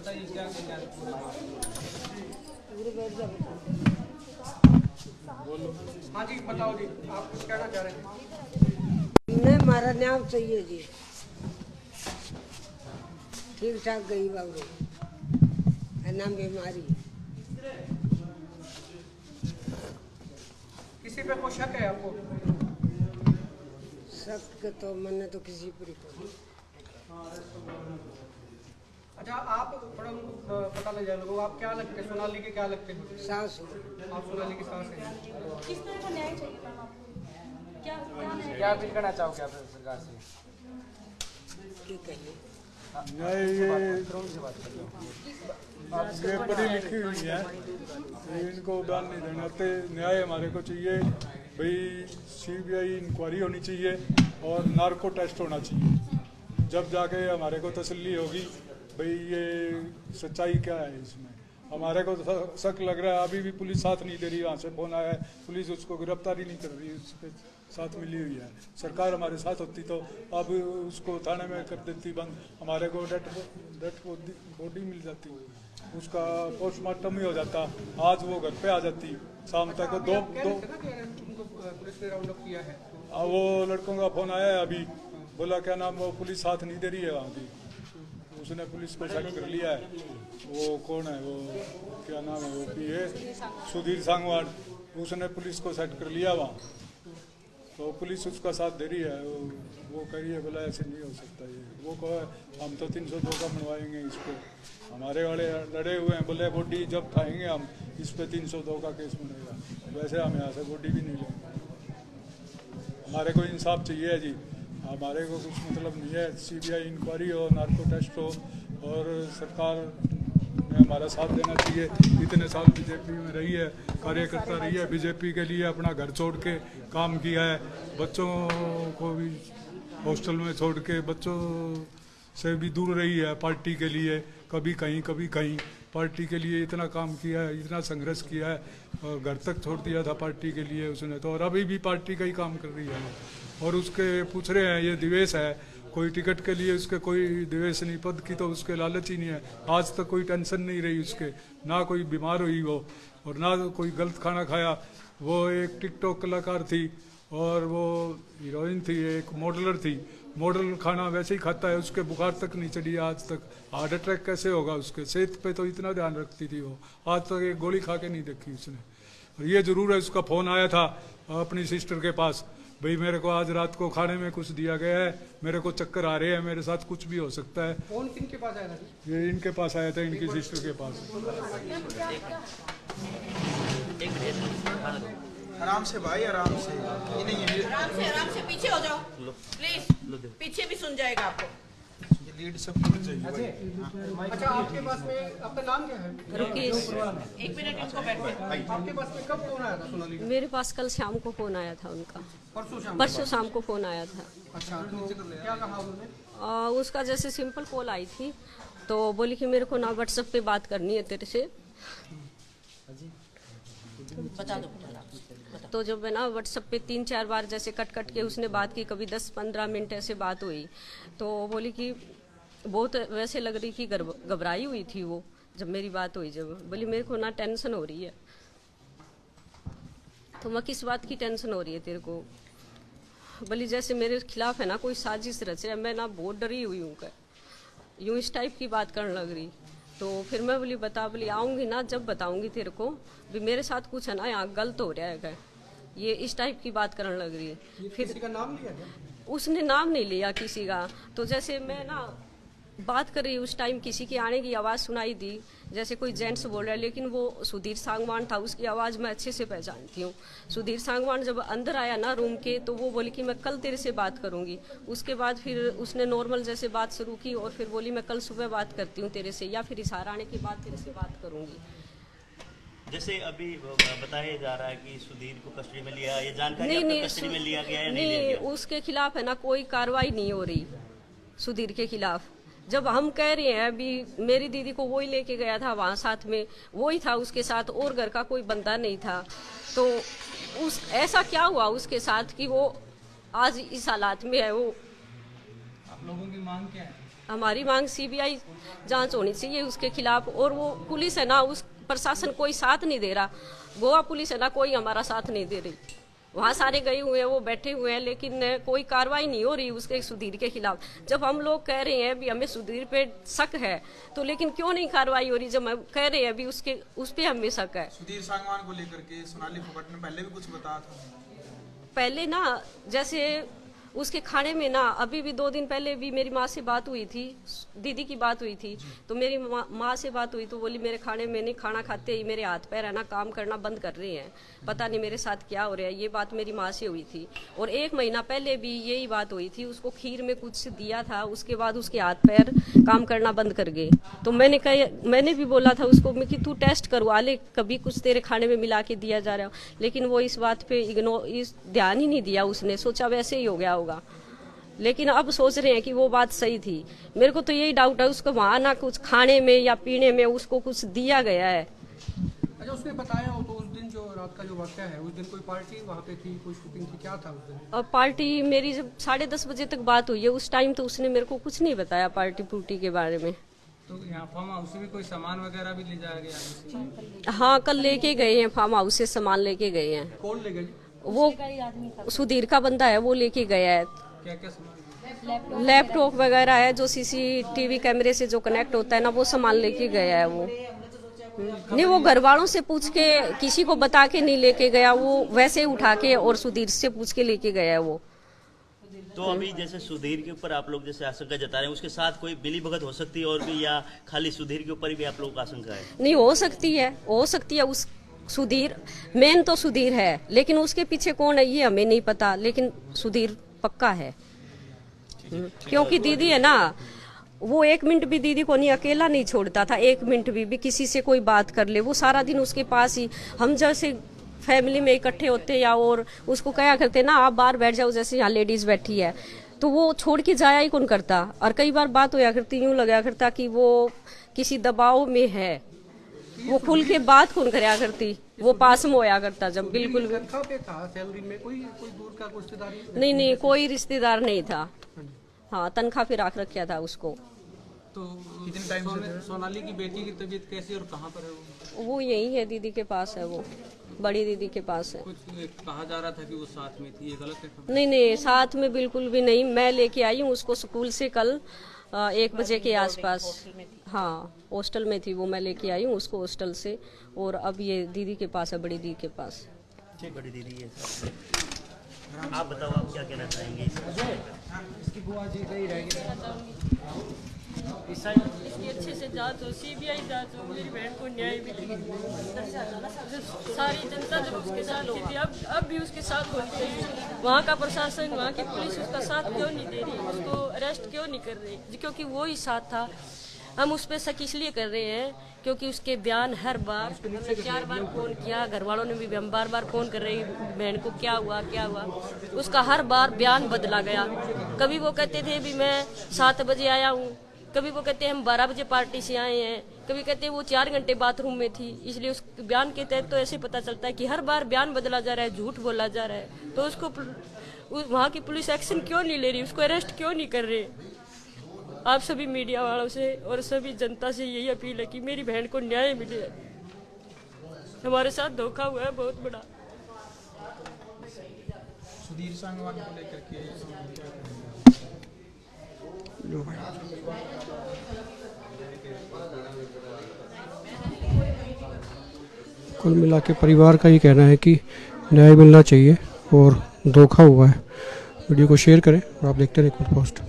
बताइए क्या क्या हाँ जी बताओ जी, आप कुछ कहना चाह रहे थे? नहीं, हमारा नाम चाहिए जी। ठीक ठाक गई बाबू है नाम बीमारी। किसी पे कोई शक है आपको? शक तो मैंने तो किसी पर ही कोई। अच्छा, आप थोड़ा उनको पता लग जाए लोगों, आप क्या लगते हैं, सोनाली के क्या लगते हैं? सास हो। आप सोनाली की सास हैं। किस तरह का न्याय चाहिए मैम आपको? क्या न्याय? क्या अपील करना चाहोगे आप सरकार से? क्या कहिए, ये पढ़ी लिखी हुई है, इनको उड़ान नहीं देना ते न्याय हमारे को चाहिए भाई। सीबीआई इंक्वायरी होनी चाहिए और नार्को टेस्ट होना चाहिए, जब जाके हमारे को तसल्ली होगी भाई ये सच्चाई क्या है इसमें। हमारे को तो शक लग रहा है, अभी भी पुलिस साथ नहीं दे रही। वहाँ से फोन आया है, पुलिस उसको गिरफ्तारी नहीं कर रही, उसके साथ मिली हुई है। सरकार हमारे साथ होती तो अब उसको थाने में कर देती बंद, हमारे को डेड बॉडी मिल जाती, उसका पोस्टमार्टम ही हो जाता, आज वो घर पे आ जाती शाम तक। दो पुलिस ने राउंड अप किया है। वो लड़कों का फोन आया है अभी, बोला क्या नाम वो पुलिस साथ नहीं दे रही है वहाँ की, उसने पुलिस को सेट कर लिया है। वो कौन है, वो क्या नाम है, वो भी है सुधीर सांगवान, उसने पुलिस को सेट कर लिया वहाँ, तो पुलिस उसका साथ दे रही है। वो कह रही है बोला ऐसे नहीं हो सकता ये, वो कहो हम तो 302 का बनवाएंगे इसको, हमारे वाले लड़े हुए हैं, बोले बॉडी जब खाएंगे हम इस पे 302 का केस बनेगा, वैसे हम यहाँ से बॉडी भी नहीं लेंगे। हमारे को इंसाफ चाहिए जी, हमारे को कुछ मतलब नहीं है। सीबीआई इंक्वायरी हो, नार्को टेस्ट हो और सरकार ने हमारा साथ देना चाहिए। इतने साल बीजेपी में रही है, कार्यकर्ता रही है, बीजेपी के लिए अपना घर छोड़ के काम किया है, बच्चों को भी हॉस्टल में छोड़ के बच्चों से भी दूर रही है पार्टी के लिए, कभी कहीं पार्टी के लिए इतना काम किया है, इतना संघर्ष किया है, और घर तक छोड़ दिया था पार्टी के लिए उसने तो, और अभी भी पार्टी का ही काम कर रही है। और उसके पूछ रहे हैं ये द्वेष है, कोई टिकट के लिए उसके कोई द्वेष नहीं, पद की तो उसके लालच ही नहीं है। आज तक कोई टेंशन नहीं रही उसके, ना कोई बीमार हुई वो और ना कोई गलत खाना खाया। वो एक टिकटॉक कलाकार थी और वो हीरोइन थी, एक मॉडलर थी, मॉडल खाना वैसे ही खाता है, उसके बुखार तक नहीं चढ़ी आज तक। हार्ट अटैक कैसे होगा उसके, सेहत पे तो इतना ध्यान रखती थी वो, आज तक एक गोली खा के नहीं देखी उसने। और ये जरूर है उसका फोन आया था अपनी सिस्टर के पास, भाई मेरे को आज रात को खाने में कुछ दिया गया है, मेरे को चक्कर आ रहे हैं, मेरे साथ कुछ भी हो सकता है। कौन किनके पास आया था? ये इनके पास आया था, इनकी सिस्टर के पास। आराम से भाई, आराम से। आराम से पीछे हो जाओ प्लीज, पीछे भी सुन जाएगा आपको। लीड सब कुछ चाहिए। अच्छा, आपके पास में आपका नाम क्या है? रुकेश। एक मिनट इनको बैठने। आपके पास में कब फोन आया था सोनाली का? मेरे पास कल शाम को फ़ोन आया था उनका, परसों शाम को फ़ोन आया था। अच्छा, तो क्या कहा उन्होंने? उसका जैसे सिंपल कॉल आई थी तो बोली कि मेरे को ना व्हाट्सएप पे बात करनी है तेरे से। बता दो। तो जब है ना व्हाट्सएप पे 3-4 बार जैसे कट के उसने बात की, कभी 10-15 मिनट ऐसे बात हुई, तो बोली कि बहुत वैसे लग रही कि घबराई हुई थी वो जब मेरी बात हुई। जब बोली मेरे को ना टेंशन हो रही है, तो मैं किस बात की टेंशन हो रही है तेरे को? बोली जैसे मेरे खिलाफ है ना कोई साजिश रच है, मैं ना बहुत डरी हुई हूँ, यूँ इस टाइप की बात करने लग रही। तो फिर मैं बोली बता, बोली आऊँगी ना जब बताऊँगी तेरे को, भी मेरे साथ कुछ है ना यहाँ गलत हो रहा है, ये इस टाइप की बात करने लग रही है। फिर किसी का नाम लिया क्या? उसने नाम नहीं लिया किसी का, तो जैसे मैं ना बात कर रही उस टाइम किसी की आने की आवाज़ सुनाई दी, जैसे कोई जेंट्स बोल रहा है, लेकिन वो सुधीर सांगवान था, उसकी आवाज़ मैं अच्छे से पहचानती हूँ। सुधीर सांगवान जब अंदर आया ना रूम के, तो वो बोली कि मैं कल तेरे से बात करूँगी। उसके बाद फिर उसने नॉर्मल जैसे बात शुरू की और फिर बोली मैं कल सुबह बात करती हूँ तेरे से, या फिर इशारा आने के बाद तेरे से बात करूँगी। जैसे अभी बताया जा रहा है कि सुधीर को कस्टडी में लिया, ये जानकारी आपको कस्टडी में लिया गया है? नहीं, उसके खिलाफ है ना कोई कार्रवाई नहीं हो रही सुधीर के खिलाफ। जब हम कह रहे हैं अभी मेरी दीदी को वही लेके गया था वहाँ, साथ में वही था उसके साथ, और घर का कोई बंदा नहीं था, तो उस ऐसा क्या हुआ उसके साथ कि वो आज इस हालात में है? वो लोगों की मांग क्या है? हमारी मांग सीबीआई जांच होनी चाहिए उसके खिलाफ। और वो पुलिस है ना, उस प्रशासन कोई साथ नहीं दे रहा। गोवा पुलिस है ना, कोई हमारा साथ नहीं दे रही। वहाँ सारे गए हुए हैं, वो बैठे हुए हैं, लेकिन कोई कार्रवाई नहीं हो रही उसके सुधीर के खिलाफ। जब हम लोग कह रहे हैं भी हमें सुधीर पे शक है, तो लेकिन क्यों नहीं कार्रवाई हो रही? जब हम कह रहे हैं भी उस पे हमें शक है। सुधीर सांगवान को लेकर के सोनाली फोगाट ने पहले भी कुछ बताया था। पहले ना, जैसे उसके खाने में ना, अभी भी 2 दिन पहले भी मेरी माँ से बात हुई थी, दीदी की बात हुई थी, तो मेरी माँ से बात हुई तो बोली मेरे खाने में नहीं, खाना खाते ही मेरे हाथ पैर है ना काम करना बंद कर रहे हैं, पता नहीं मेरे साथ क्या हो रहा है। ये बात मेरी माँ से हुई थी। और 1 महीना पहले भी यही बात हुई थी, उसको खीर में कुछ दिया था, उसके बाद उसके हाथ पैर काम करना बंद कर गए। तो मैंने भी बोला था उसको कि तू टेस्ट करवा ले, कभी कुछ तेरे खाने में मिला के दिया जा रहा हो, लेकिन वो इस बात पे ध्यान ही नहीं दिया। उसने सोचा वैसे ही हो गया होगा, लेकिन अब सोच रहे हैं कि वो बात सही थी। मेरे को तो यही डाउट है, उसको वहाँ ना कुछ खाने में या पीने में उसको कुछ दिया गया है। अच्छा, उसने बताया हो तो उस दिन जो रात का जो वाक़या है, उस दिन कोई पार्टी वहाँ पे थी, कोई शूटिंग थी, क्या था उस दिन? और पार्टी मेरी जब 10:30 बजे तक बात हुई है, उस टाइम तो उसने मेरे को कुछ नहीं बताया पार्टी पुर्टी के बारे में। तो यहाँ फार्म हाउस से भी कोई सामान वगैरह भी ले जाया गया? हाँ, कल लेके गए हैं, फार्म हाउस से सामान लेके गए हैं। कौन ले गए? वो सुधीर का बंदा है, वो लेके गया है। क्या क्या सामान? लैपटॉप वगैरह है, जो सीसीटीवी कैमरे से जो कनेक्ट होता है ना, वो सामान लेके गया है। वो नहीं, वो घर वालों से पूछ के, किसी को बता के नहीं लेके गया, वो वैसे ही उठा के और सुधीर से पूछ के लेके गया है वो। तो अभी जैसे सुधीर के ऊपर आप लोग जैसे आशंका जता रहे हैं, उसके साथ कोई मिली भगत हो सकती है और भी, या खाली सुधीर के ऊपर भी आप लोगों को आशंका है? नहीं, हो सकती है। उस सुधीर मेन तो सुधीर है, लेकिन उसके पीछे कौन है ये हमें नहीं पता, लेकिन सुधीर पक्का है। क्योंकि दीदी है ना, वो 1 मिनट भी दीदी को नहीं अकेला नहीं छोड़ता था। 1 मिनट भी किसी से कोई बात कर ले, वो सारा दिन उसके पास ही। हम जैसे फैमिली में इकट्ठे होते या और उसको कहा करते ना, आप बाहर बैठ जाओ, जैसे यहाँ लेडीज बैठी है, तो वो छोड़ के जाया ही कौन करता। और कई बार बात होया करती, यूँ लगा करता कि वो किसी दबाव में है, वो खुल के बात कौन कराया करती, वो पास में होया करता जब। बिल्कुल तनख्वाह पे था, सैलरी में कोई दूर का रिश्तेदार नहीं, कोई रिश्तेदार नहीं था। हाँ, तनख्वाह पे रख रखा था उसको। तो कितने टाइम से? सोनाली की बेटी की तबीयत कैसी और कहाँ पर है वो यही है, दीदी के पास है, वो बड़ी दीदी के पास है। कुछ कहा जा रहा था कि वो साथ में थी, ये गलत है? नहीं, साथ में बिल्कुल भी नहीं। मैं लेके आई हूँ उसको स्कूल से कल 1 बजे के आसपास। हाँ, हॉस्टल में थी वो, मैं लेके आई हूँ उसको हॉस्टल से। और अब ये दीदी के पास है, बड़ी दीदी के पास। बड़ी दीदी है। आप बताओ, आप क्या कहना चाहेंगे? इसकी बुआ जी गई रहेगी। इसकी अच्छे से जांच हो, सीबीआई जांच हो, मेरी बहन को न्याय मिले। सारी जनता जब उसके साथ थी, अब भी उसके साथ होनी चाहिए। वहाँ का प्रशासन, वहाँ की पुलिस उसका साथ क्यों नहीं दे रही, उसको अरेस्ट क्यों नहीं कर रही? क्योंकि वो ही साथ था। हम उस पर शक इसलिए कर रहे हैं क्योंकि उसके बयान हर बार, हमने 4 बार फोन किया, घर वालों ने भी, हम बार फोन कर रहे हैं बहन को क्या हुआ, उसका हर बार बयान बदला गया। कभी वो कहते थे भी मैं 7 बजे आया हूँ, कभी वो कहते हैं हम 12 बजे पार्टी से आए हैं, कभी कहते हैं वो 4 घंटे बाथरूम में थी। इसलिए उस बयान के तहत तो ऐसे पता चलता है कि हर बार बयान बदला जा रहा है, झूठ बोला जा रहा है। तो उसको वहाँ की पुलिस एक्शन क्यों नहीं ले रही, उसको अरेस्ट क्यों नहीं कर रहे? आप सभी मीडिया वालों से और सभी जनता से यही अपील है कि मेरी बहन को न्याय मिले। हमारे साथ धोखा हुआ है बहुत बड़ा। सुधीर सांगवान को लेकर के कुल मिला के परिवार का ये कहना है कि न्याय मिलना चाहिए और धोखा हुआ है। वीडियो को शेयर करें और आप देखते रहें कुछ पोस्ट।